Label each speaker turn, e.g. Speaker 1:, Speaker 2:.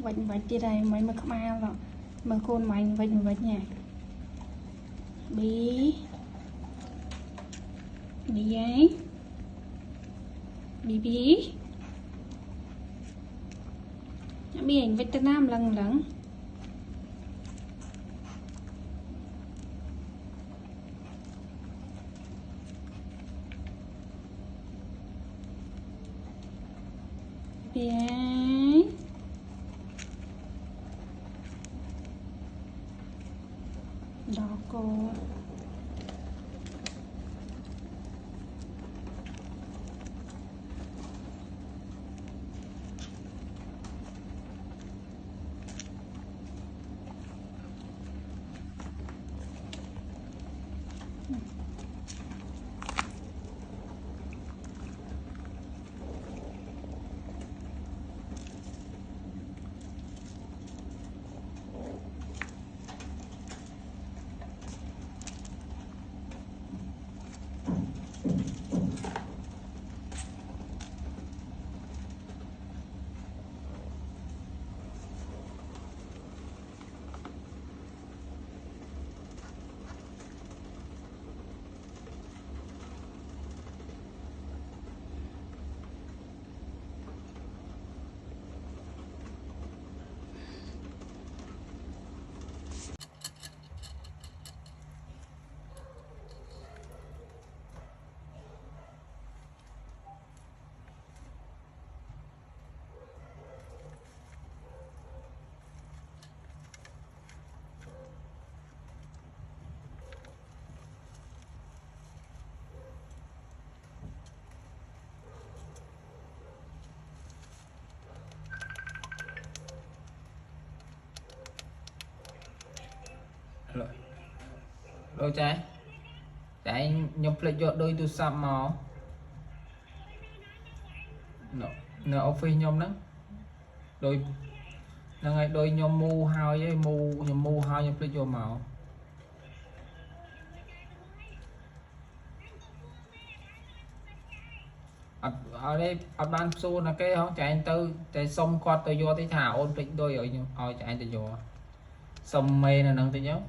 Speaker 1: vạch vạch kia đây mấy mà không ai rồi mà con mày vạch nha bí bí ấy bí bí bí ảnh Việt Nam lần lần bí ấy đó cô
Speaker 2: rồi trái nhập lại cho đôi từ sạp màu nó office nhóm đó đôi là ngày đôi nhóm mu hai với mu hai nhập lại cho màu ở đây ở ban số là cái họ chạy anh tư chạy xong qua tôi vô tới thả ôn định đôi ở chạy anh tự vô xong mê là nâng tôi nhớ